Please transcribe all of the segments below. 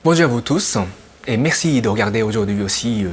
Bonjour à vous tous et merci de regarder aujourd'hui aussi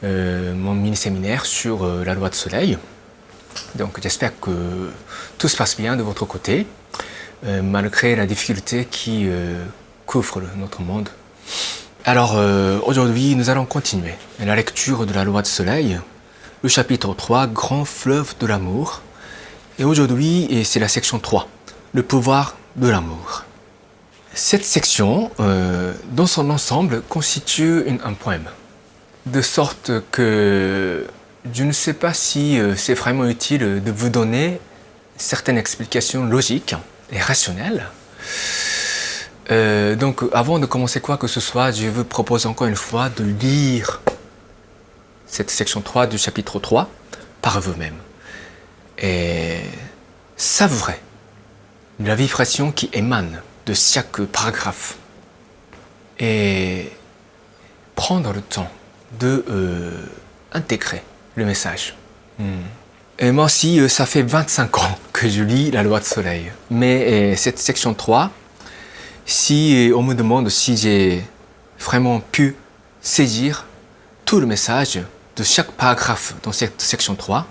mon mini-séminaire sur la loi de soleil. Donc j'espère que tout se passe bien de votre côté, malgré la difficulté qui couvre notre monde. Alors aujourd'hui nous allons continuer la lecture de la loi de soleil, le chapitre 3, Grand fleuve de l'amour. Et aujourd'hui c'est la section 3, le pouvoir de l'amour. Cette section, dans son ensemble, constitue un poème. De sorte que je ne sais pas si c'est vraiment utile de vous donner certaines explications logiques et rationnelles. Donc avant de commencer quoi que ce soit, je vous propose encore une fois de lire cette section 3 du chapitre 3 par vous-même. Et savourer la vibration qui émane de chaque paragraphe et prendre le temps de intégrer le message. Et moi aussi, ça fait 25 ans que je lis la loi de soleil. Mais cette section 3, si on me demande si j'ai vraiment pu saisir tout le message de chaque paragraphe dans cette section 3,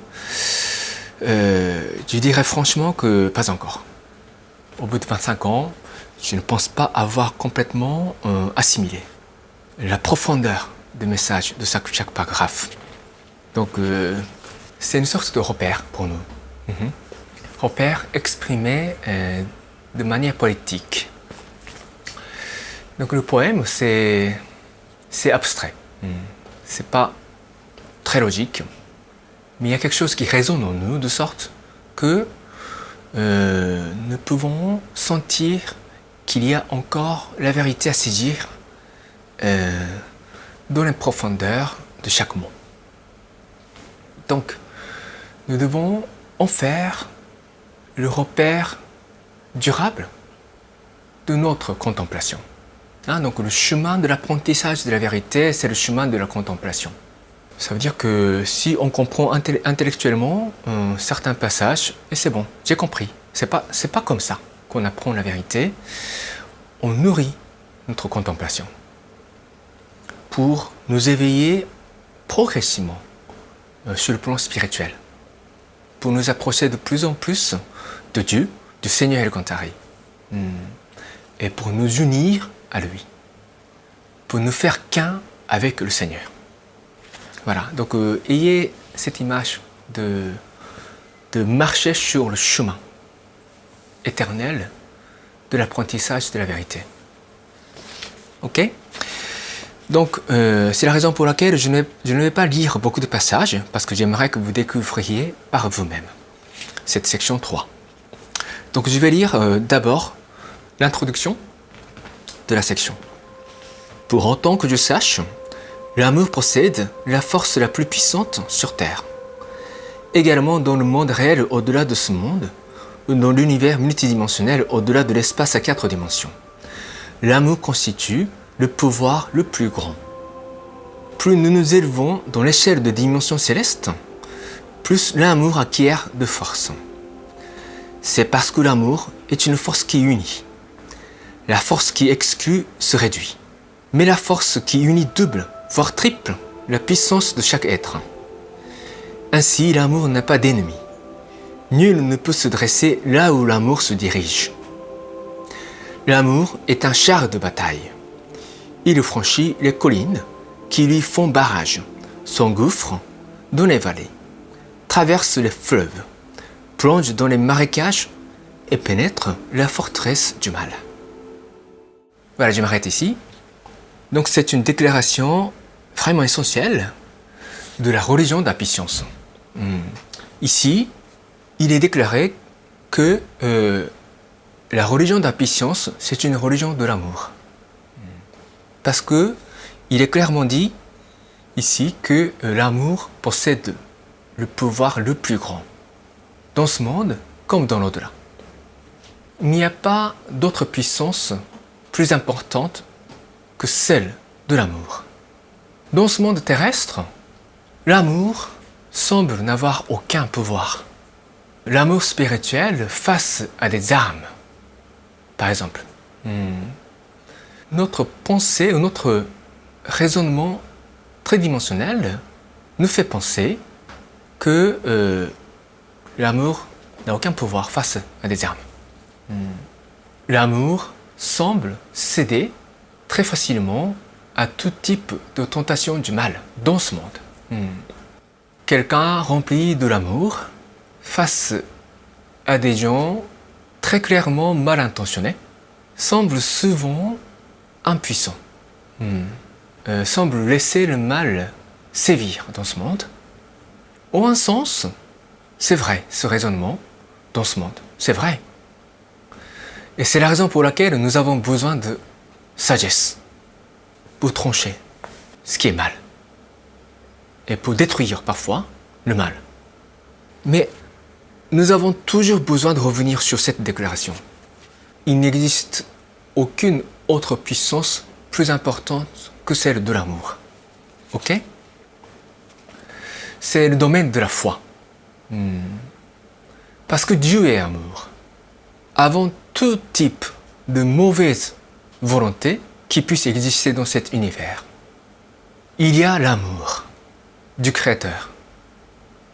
je dirais franchement que pas encore. Au bout de 25 ans, je ne pense pas avoir complètement assimilé la profondeur des messages de chaque paragraphe. Donc, c'est une sorte de repère pour nous. Repère exprimé de manière poétique. Donc, le poème, c'est abstrait. C'est pas très logique. Mais il y a quelque chose qui résonne en nous de sorte que nous pouvons sentir qu'il y a encore la vérité à saisir dans la profondeur de chaque mot. Donc, nous devons en faire le repère durable de notre contemplation. Donc, le chemin de l'apprentissage de la vérité, c'est le chemin de la contemplation. Ça veut dire que si on comprend intellectuellement certains passages, et c'est bon, j'ai compris. C'est pas comme ça qu'on apprend la vérité. On nourrit notre contemplation pour nous éveiller progressivement sur le plan spirituel, pour nous approcher de plus en plus de Dieu, du Seigneur Elkantari, et pour nous unir à lui, pour nous faire qu'un avec le Seigneur. Voilà, donc ayez cette image de marcher sur le chemin éternel de l'apprentissage de la vérité. Ok? Donc, c'est la raison pour laquelle je ne vais pas lire beaucoup de passages, parce que j'aimerais que vous découvriez par vous-même cette section 3. Donc, je vais lire d'abord l'introduction de la section. Pour autant que je sache, l'amour possède la force la plus puissante sur Terre. Également dans le monde réel au-delà de ce monde, ou dans l'univers multidimensionnel au-delà de l'espace à 4 dimensions. L'amour constitue le pouvoir le plus grand. Plus nous nous élevons dans l'échelle de dimensions célestes, plus l'amour acquiert de force. C'est parce que l'amour est une force qui unit. La force qui exclut se réduit. Mais la force qui unit double, voire triple, la puissance de chaque être. Ainsi, l'amour n'a pas d'ennemi. Nul ne peut se dresser là où l'amour se dirige. L'amour est un char de bataille. Il franchit les collines qui lui font barrage, s'engouffre dans les vallées, traverse les fleuves, plonge dans les marécages et pénètre la forteresse du mal. Voilà, je m'arrête ici. Donc c'est une déclaration vraiment essentielle de la religion de la puissance. Ici, il est déclaré que la religion de la puissance, c'est une religion de l'amour. Parce que il est clairement dit ici que l'amour possède le pouvoir le plus grand, dans ce monde comme dans l'au-delà. Il n'y a pas d'autre puissance plus importante que celle de l'amour. Dans ce monde terrestre, l'amour semble n'avoir aucun pouvoir. L'amour spirituel face à des armes, par exemple. notre pensée ou notre raisonnement tridimensionnel nous fait penser que l'amour n'a aucun pouvoir face à des armes. L'amour semble céder très facilement à tout type de tentation du mal dans ce monde. Quelqu'un rempli de l'amour face à des gens très clairement mal intentionnés semble souvent impuissant, semble laisser le mal sévir dans ce monde. En un sens, c'est vrai, ce raisonnement dans ce monde, c'est vrai. Et c'est la raison pour laquelle nous avons besoin de sagesse pour trancher ce qui est mal et pour détruire parfois le mal. Mais nous avons toujours besoin de revenir sur cette déclaration. Il n'existe aucune autre puissance plus importante que celle de l'amour. Ok? C'est le domaine de la foi. Parce que Dieu est amour. Avant tout type de mauvaise volonté qui puisse exister dans cet univers, il y a l'amour du Créateur,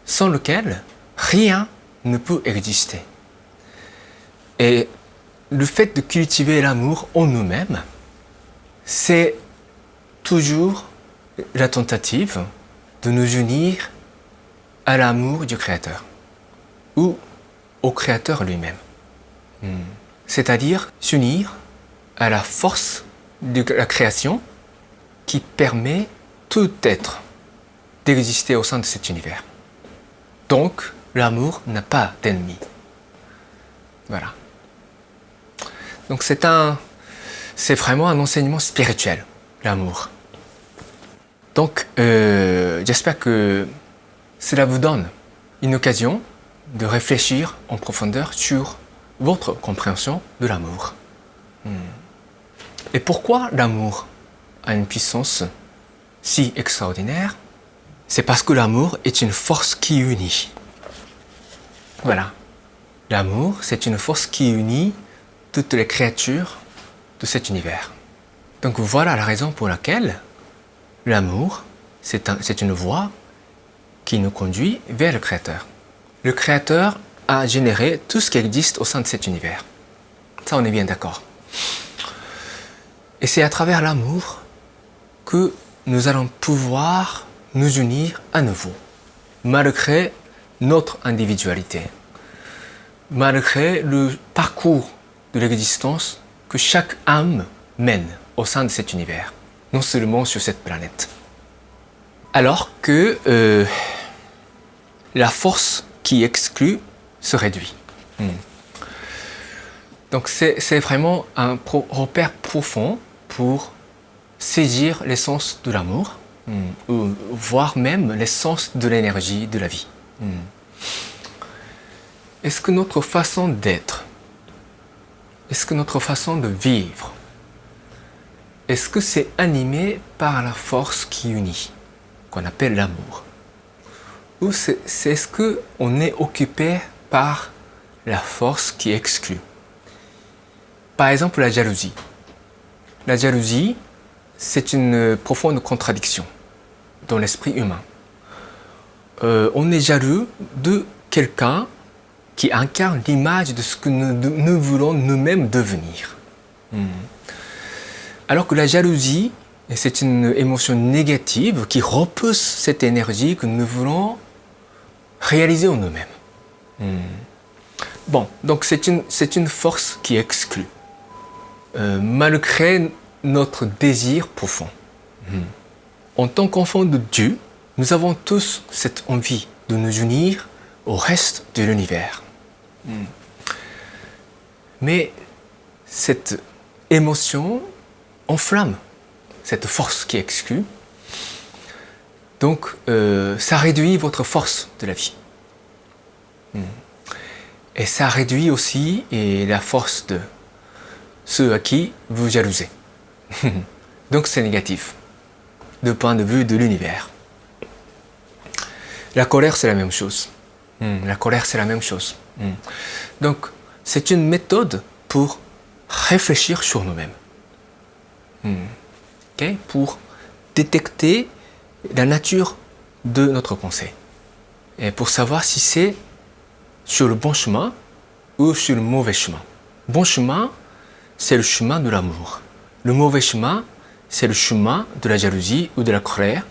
sans lequel rien ne peut exister. Et le fait de cultiver l'amour en nous-mêmes, c'est toujours la tentative de nous unir à l'amour du Créateur ou au Créateur lui-même. C'est-à-dire s'unir à la force de la création qui permet tout être d'exister au sein de cet univers. Donc, l'amour n'a pas d'ennemi. Voilà. Donc c'est vraiment un enseignement spirituel, l'amour. Donc, j'espère que cela vous donne une occasion de réfléchir en profondeur sur votre compréhension de l'amour. Et pourquoi l'amour a une puissance si extraordinaire? C'est parce que l'amour est une force qui unit. Voilà. L'amour, c'est une force qui unit toutes les créatures de cet univers. Donc voilà la raison pour laquelle l'amour, c'est une voie qui nous conduit vers le Créateur. Le Créateur a généré tout ce qui existe au sein de cet univers. Ça, on est bien d'accord. Et c'est à travers l'amour que nous allons pouvoir nous unir à nouveau, malgré notre individualité, malgré le parcours de l'existence que chaque âme mène au sein de cet univers, non seulement sur cette planète. Alors que la force qui exclut se réduit. Donc c'est vraiment un repère profond pour saisir l'essence de l'amour, ou voire même l'essence de l'énergie de la vie. Est-ce que notre façon d'être, est-ce que notre façon de vivre, est-ce que c'est animé par la force qui unit, qu'on appelle l'amour? Ou est-ce qu'on est occupé par la force qui exclut? Par exemple, la jalousie. La jalousie, c'est une profonde contradiction dans l'esprit humain. On est jaloux de quelqu'un qui incarne l'image de ce que nous voulons nous-mêmes devenir. Alors que la jalousie, c'est une émotion négative qui repousse cette énergie que nous voulons réaliser en nous-mêmes. Bon, donc c'est une force qui exclut, malgré notre désir profond. En tant qu'enfants de Dieu, nous avons tous cette envie de nous unir au reste de l'univers. Mais cette émotion enflamme cette force qui exclut. Donc, ça réduit votre force de la vie. Et ça réduit aussi la force de ceux à qui vous jalousez. Donc, c'est négatif, du point de vue de l'univers. La colère, c'est la même chose. La colère, c'est la même chose. Donc, c'est une méthode pour réfléchir sur nous-mêmes. okay, pour détecter la nature de notre pensée et pour savoir si c'est sur le bon chemin ou sur le mauvais chemin. Bon chemin, c'est le chemin de l'amour. Le mauvais chemin, c'est le chemin de la jalousie ou de la colère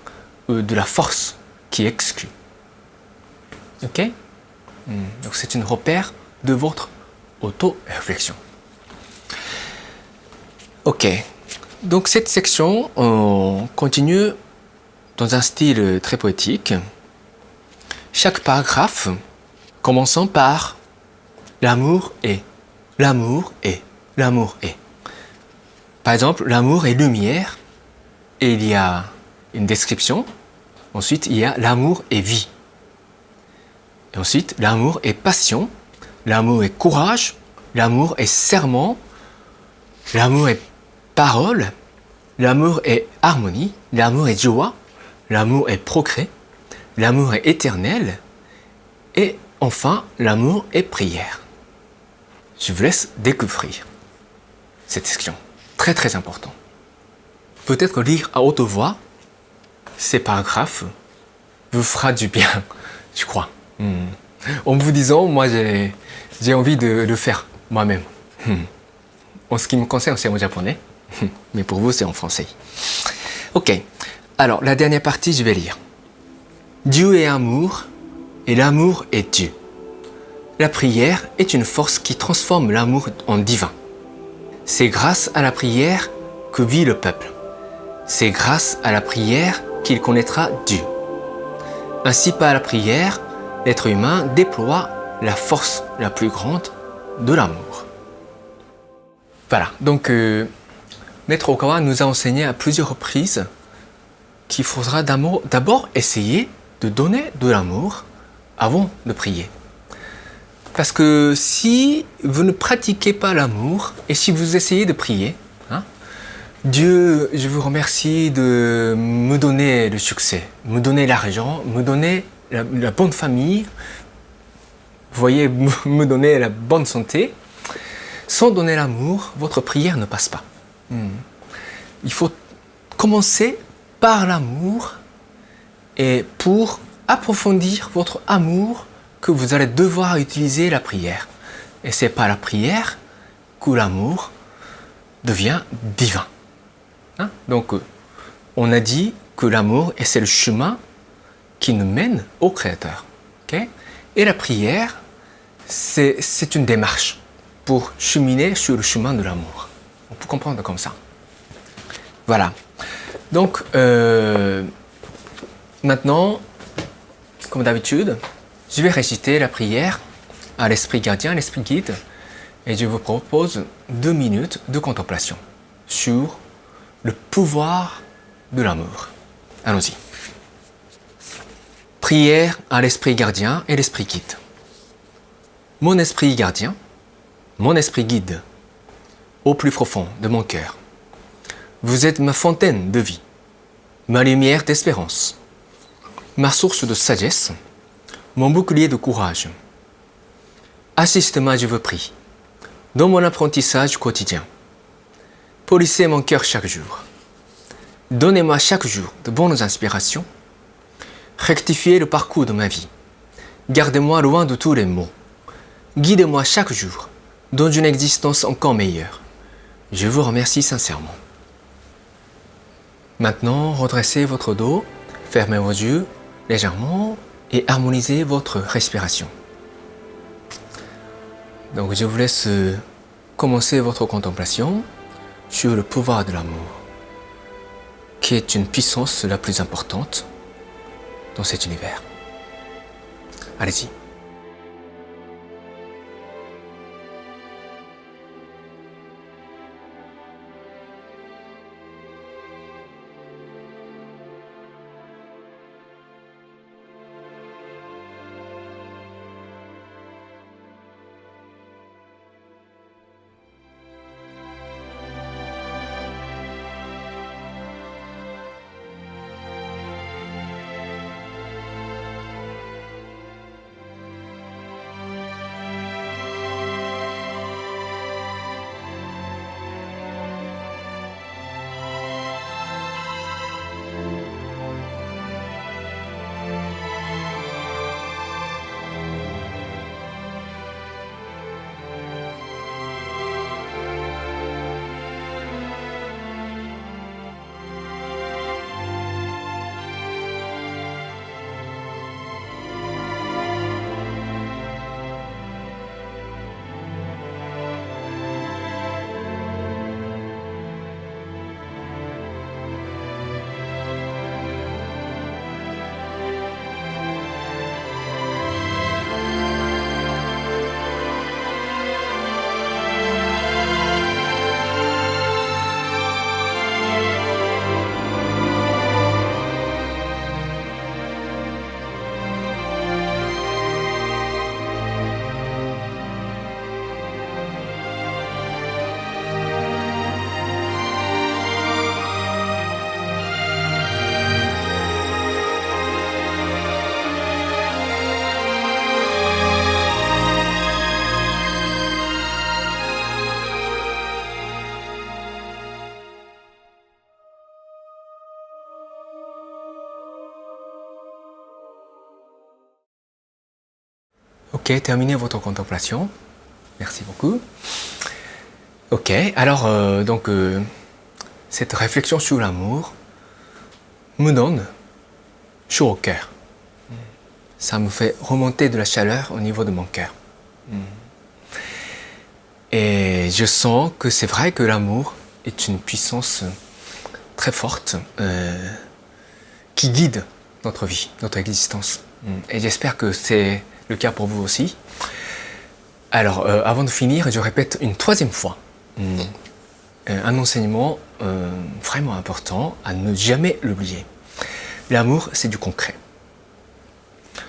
ou de la force qui exclut. Ok? Donc c'est un repère de votre auto-réflexion. Ok. Donc cette section, on continue dans un style très poétique. Chaque paragraphe commençant par l'amour est, l'amour est, l'amour est. Par exemple, l'amour est lumière et il y a une description. Ensuite, il y a l'amour est vie. Et ensuite, l'amour est passion, l'amour est courage, l'amour est serment, l'amour est parole, l'amour est harmonie, l'amour est joie, l'amour est progrès, l'amour est éternel et enfin, l'amour est prière. Je vous laisse découvrir cette section. Très très important. Peut-être lire à haute voix ces paragraphes vous fera du bien, je crois. En vous disant, moi j'ai envie de le faire moi-même. En ce qui me concerne, c'est en japonais, mais pour vous, c'est en français. Ok, alors la dernière partie, je vais lire. Dieu est amour et l'amour est Dieu. La prière est une force qui transforme l'amour en divin. C'est grâce à la prière que vit le peuple. C'est grâce à la prière qu'il connaîtra Dieu. Ainsi, par la prière, l'être humain déploie la force la plus grande de l'amour. Voilà, donc Maître Okawa nous a enseigné à plusieurs reprises qu'il faudra d'abord essayer de donner de l'amour avant de prier. Parce que si vous ne pratiquez pas l'amour et si vous essayez de prier, Dieu, je vous remercie de me donner le succès, me donner l'argent, me donner la bonne famille, vous voyez, me donner la bonne santé. Sans donner l'amour, votre prière ne passe pas. Il faut commencer par l'amour et pour approfondir votre amour que vous allez devoir utiliser la prière. Et c'est par la prière que l'amour devient divin. Donc, on a dit que l'amour, c'est le chemin qui nous mène au Créateur. Okay? Et la prière, c'est une démarche pour cheminer sur le chemin de l'amour. On peut comprendre comme ça. Voilà. Donc, maintenant, comme d'habitude, je vais réciter la prière à l'esprit gardien, l'esprit guide, et je vous propose 2 minutes de contemplation sur le pouvoir de l'amour. Allons-y. Prière à l'esprit gardien et l'esprit guide. Mon esprit gardien, mon esprit guide, au plus profond de mon cœur, vous êtes ma fontaine de vie, ma lumière d'espérance, ma source de sagesse, mon bouclier de courage. Assiste-moi, je vous prie, dans mon apprentissage quotidien. Polissez mon cœur chaque jour. Donnez-moi chaque jour de bonnes inspirations. Rectifiez le parcours de ma vie. Gardez-moi loin de tous les maux. Guidez-moi chaque jour dans une existence encore meilleure. Je vous remercie sincèrement. Maintenant, redressez votre dos, fermez vos yeux légèrement et harmonisez votre respiration. Donc, je vous laisse commencer votre contemplation sur le pouvoir de l'amour, qui est une puissance la plus importante dans cet univers. Allez-y. Ok, terminez votre contemplation. Merci beaucoup. Ok, alors cette réflexion sur l'amour me donne chaud au cœur. Ça me fait remonter de la chaleur au niveau de mon cœur. Et je sens que c'est vrai que l'amour est une puissance très forte qui guide notre vie, notre existence. Et j'espère que c'est le cas pour vous aussi. Alors, avant de finir, je répète une troisième fois un enseignement vraiment important à ne jamais l'oublier. L'amour, c'est du concret.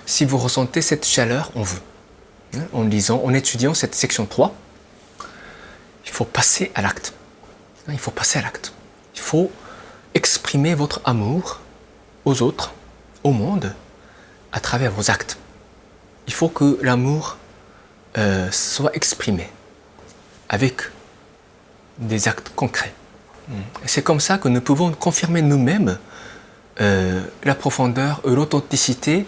Si vous ressentez cette chaleur en vous, en lisant, en étudiant cette section 3, il faut passer à l'acte. Il faut passer à l'acte. Il faut exprimer votre amour aux autres, au monde, à travers vos actes. Il faut que l'amour soit exprimé avec des actes concrets. C'est comme ça que nous pouvons confirmer nous-mêmes la profondeur et l'authenticité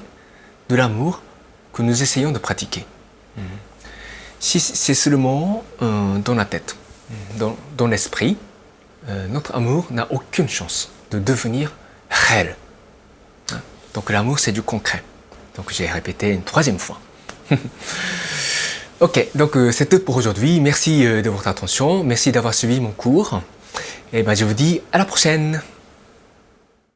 de l'amour que nous essayons de pratiquer. Si c'est seulement dans la tête, dans l'esprit, notre amour n'a aucune chance de devenir réel. Donc l'amour, c'est du concret. Donc j'ai répété une troisième fois. Ok, donc c'est tout pour aujourd'hui. Merci de votre attention. Merci d'avoir suivi mon cours. Et je vous dis à la prochaine.